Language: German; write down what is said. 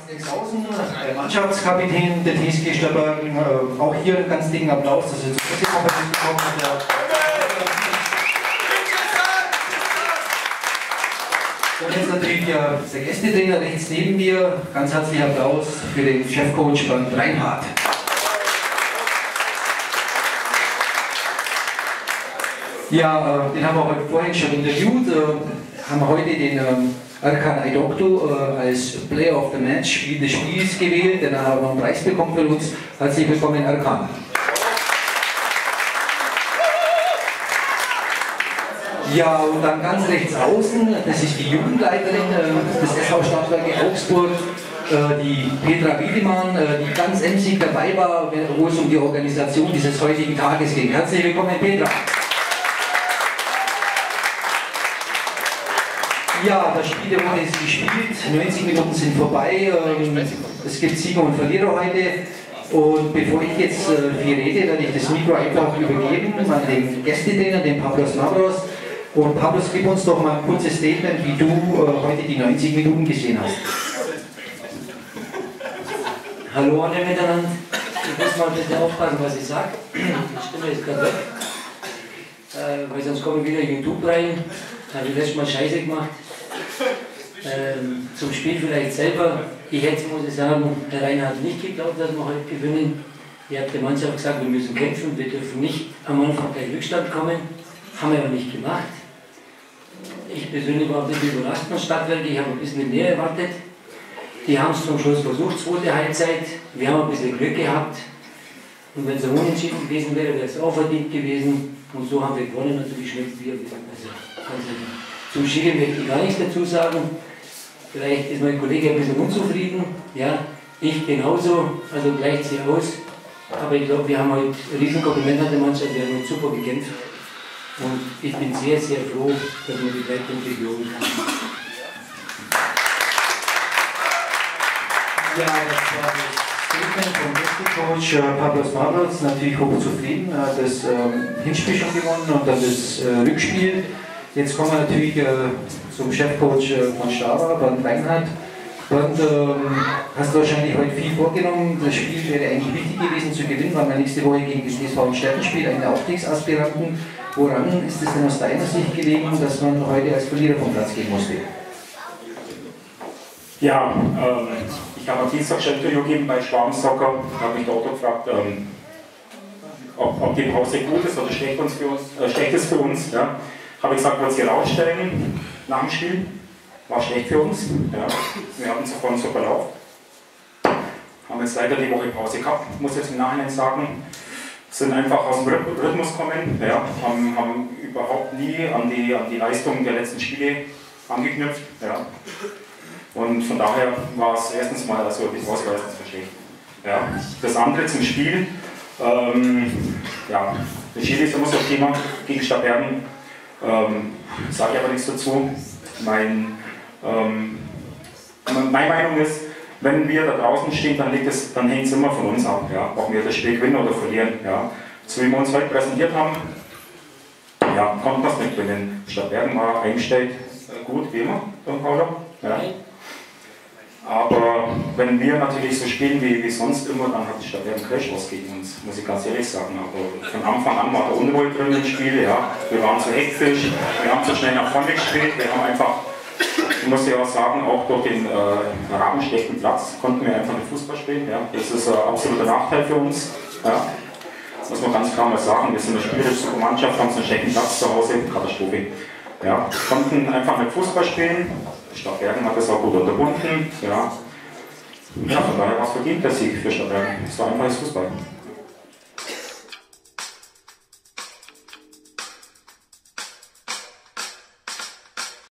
Sechshausen, der Mannschaftskapitän der TSG Stadtbergen, auch hier einen ganz dicken Applaus, dass er zur Pressekonferenz gekommen hat. Und jetzt natürlich der Gästetrainer rechts neben mir. Ganz herzlichen Applaus für den Chefcoach Bernd Reinhardt. Ja, den haben wir heute vorhin schon interviewt. Haben wir heute den Erkan Aydoktu als Player of the Match, Spiel des Spiels gewählt, der nachher noch einen Preis bekommt für uns. Herzlich willkommen, Erkan. Ja, und dann ganz rechts außen, das ist die Jugendleiterin des SV Stadtwerke Augsburg, die Petra Wiedemann, die ganz emsig dabei war, wo es um die Organisation dieses heutigen Tages ging. Herzlich willkommen, Petra. Ja, das Spiel wurde jetzt gespielt, 90 Minuten sind vorbei, es gibt Sieger und Verlierer heute. Und bevor ich jetzt viel rede, werde ich das Mikro einfach übergeben an den Gästetrainer, den Pavlos Mavros. Und Pavlos, gib uns doch mal ein kurzes Statement, wie du heute die 90 Minuten gesehen hast. Hallo alle miteinander. Ich muss mal bitte aufpassen, was ich sage. Die Stimme ist gerade weg. Weil sonst kommen wieder YouTube rein. Habe ich letztes Mal Scheiße gemacht. Zum Spiel vielleicht selber. Ich hätte, muss ich sagen, Herr Reinhardt nicht geglaubt, dass wir heute gewinnen. Ihr habt der Mannschaft gesagt, wir müssen kämpfen, wir dürfen nicht am Anfang gleich Rückstand kommen. Haben wir aber nicht gemacht. Ich persönlich war ein bisschen überrascht von Stadtwerke, ich habe ein bisschen mehr erwartet. Die haben es zum Schluss versucht, zweite Halbzeit. Wir haben ein bisschen Glück gehabt. Und wenn es unentschieden gewesen wäre, wäre es auch verdient gewesen. Und so haben wir gewonnen, natürlich schmeckt es wie also, zum Schiri möchte ich gar nichts dazu sagen. Vielleicht ist mein Kollege ein bisschen unzufrieden. Ja, ich genauso, also gleicht sie aus. Aber ich glaube, wir haben heute ein Riesenkompliment an der Mannschaft, wir haben heute super gekämpft. Und ich bin sehr, sehr froh, dass wir die 3 Punkte geholt haben. Ja, das war das Statement vom Gästecoach Pavlos Mavros, natürlich hochzufrieden. Er hat das Hinspiel schon gewonnen und dann das Rückspiel. Jetzt kommen wir natürlich zum Chefcoach von Stava, Bernd Reinhardt. Bernd, hast du wahrscheinlich heute viel vorgenommen. Das Spiel wäre eigentlich wichtig gewesen zu gewinnen, weil wir nächste Woche gegen das SV in Städten spielt, einen Aufstiegsaspiranten. Woran ist es denn aus deiner Sicht gelegen, dass man heute als Verlierer vom Platz gehen musste? Ja, ich habe am Dienstag schon ein Interview gegeben bei Schwaben Soccer. Da habe mich der Otto gefragt, ob die Pause gut ist oder schlecht ist für uns. Ja. Habe ich gesagt, wir uns hier rausstellen nach dem Spiel. War schlecht für uns. Ja. Wir hatten sofort einen super Lauf. Haben jetzt leider die Woche Pause gehabt, muss jetzt im Nachhinein sagen. Sind einfach aus dem Rhythmus gekommen, ja. haben überhaupt nie an die Leistung der letzten Spiele angeknüpft. Ja. Und von daher war es erstens mal, also die Pause war erstens schlecht. Ja. Das andere zum Spiel, ja, der Schiri ist immer so ein Thema gegen Stadtbergen. Sage ich aber nichts dazu. Meine Meinung ist, wenn wir da draußen stehen, dann hängt es immer von uns ab, ja, ob wir das Spiel gewinnen oder verlieren. Ja. So wie wir uns heute präsentiert haben, ja, konnten wir es nicht gewinnen. Stadtbergen war eingestellt, gut, wie immer, Don Paulo. Ja. Aber wenn wir natürlich so spielen wie sonst immer, dann hat die Stadtbergen Crash was gegen uns, muss ich ganz ehrlich sagen. Aber von Anfang an war der Unruhe drin im Spiel, ja. Wir waren zu hektisch, wir haben zu schnell nach vorne gespielt, wir haben einfach, ich muss ja auch sagen, auch durch den rabenschlechten Platz konnten wir einfach nicht Fußball spielen. Ja. Das ist ein absoluter Nachteil für uns. Ja. Das muss man ganz klar mal sagen. Wir sind eine spielerische Mannschaft, haben einen schlechten Platz zu Hause, Katastrophe. Ja. Konnten einfach nicht Fußball spielen. Stadtbergen hat das auch gut unterbunden. Ja. Ja, von daher war es verdient der Sieg für Stadtbergen. Es war einfach Fußball.